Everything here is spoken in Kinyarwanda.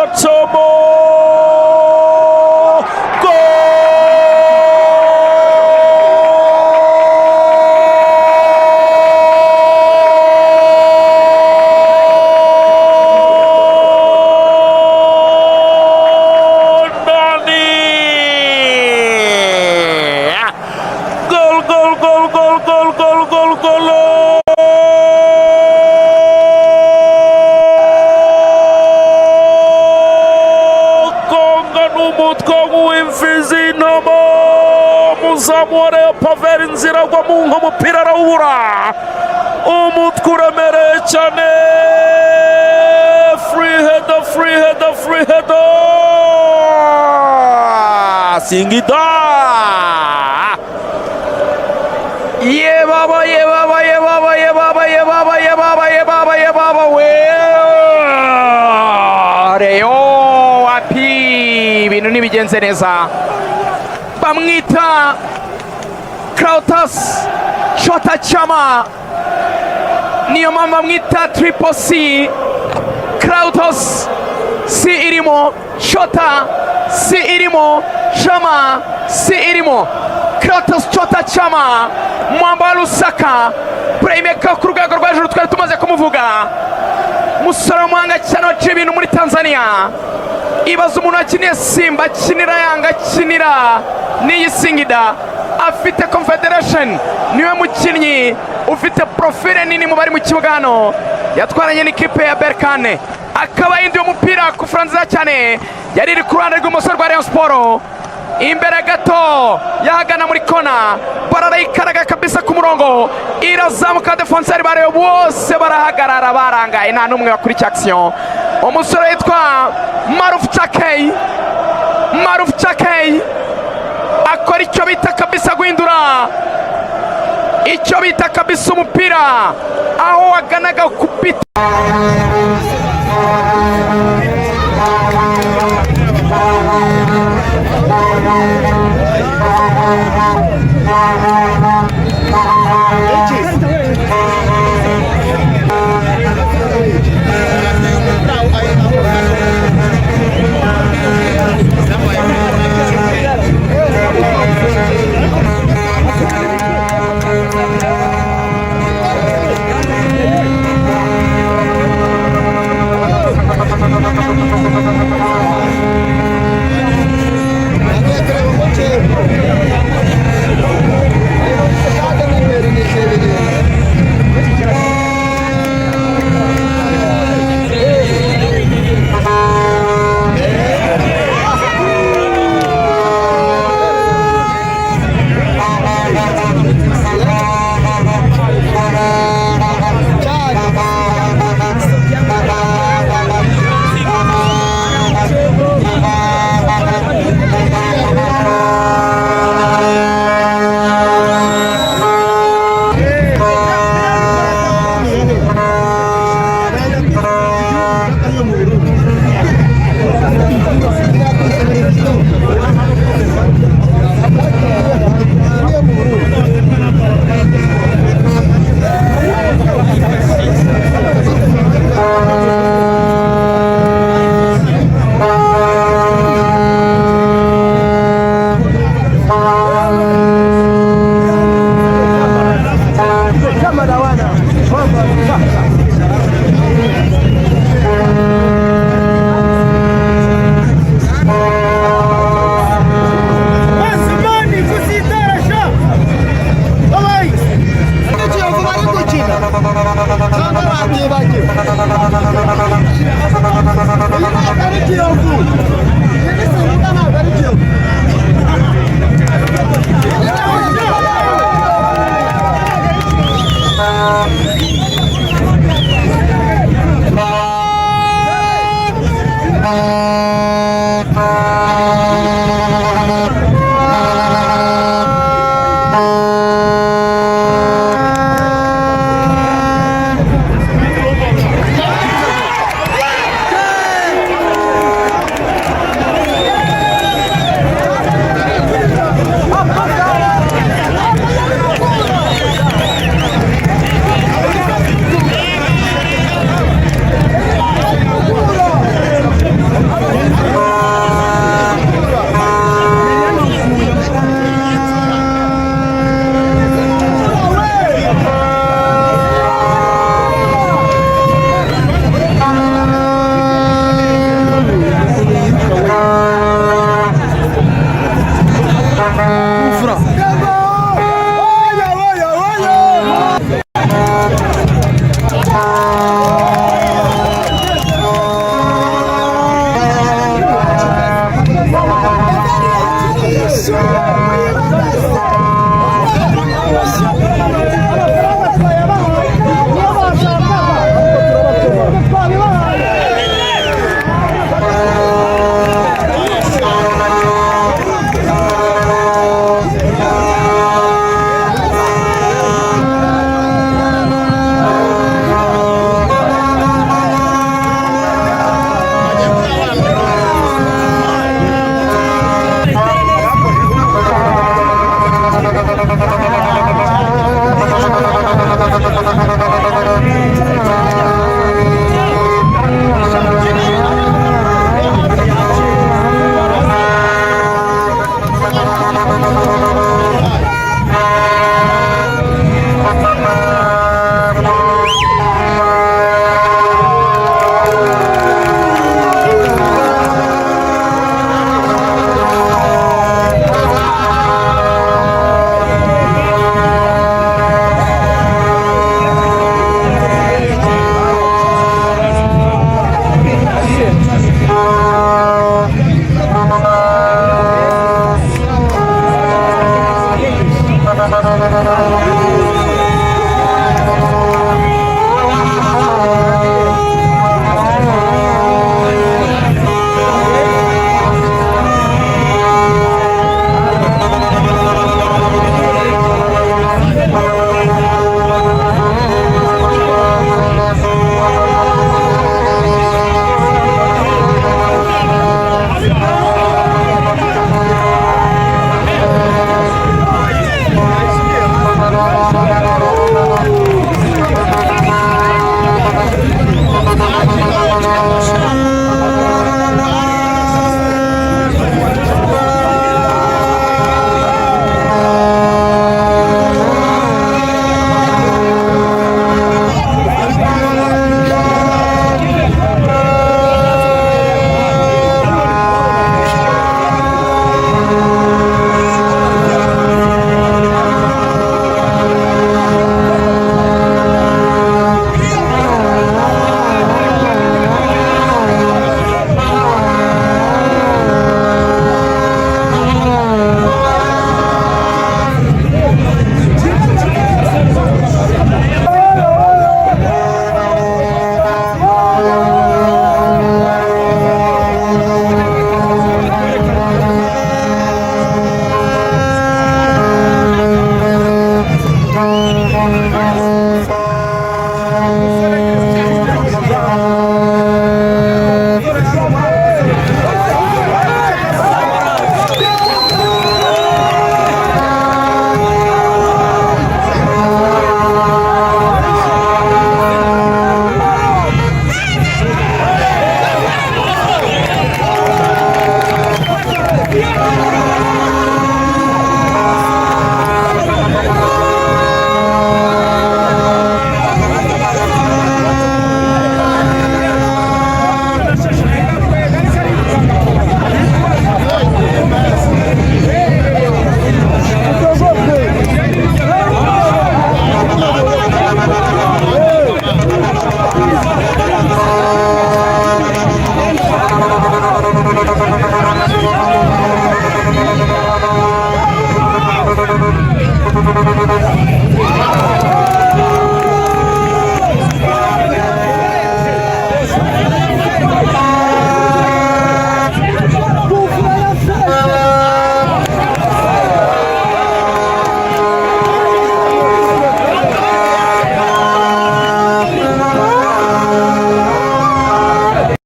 Dotomo. Muzamuare Paveri nzira gwa mungo mupira arawubura umutwe uremereye cyane. Free header Singida yebaba we Reo api ibintu nibigenze neza. Bamwita Krautas Chota Chama, niyo mpamvu bamwita Triple C. Krautas si irimo, Chota si irimo, Chama si irimo. Krautas Chota Chama mwamba wa Lusaka, playmaker ku rwego rwa hejuru twari tumaze kumuvuga, umusore w'umuhanga cyane waciye ibintu muri Tanzania. Ibaza umuntu akiniye Simba, akinira Yanga, akinira n'iyi Singida, afite Confederation, niwe mukinnyi ufite profile nini mu bari mu kibuga hano. Yatwaranye n'ikipe ya Berkane, akaba yindiye umupira ku Franziza cyane, yari iri ku ruhande rw'umusore rwa Rayon Sport. Imbere gato yahagana muri kona, barayikaraga kabisa ku murongo, irazamuka. Defenseur bare bose barahagarara barangaye, nta numwe wakurikiye action. Umusore yitwa Maruf Chakei akora icyo bita kabisa guhindura, icyo bita kabisa umupira aho waganaga kupita.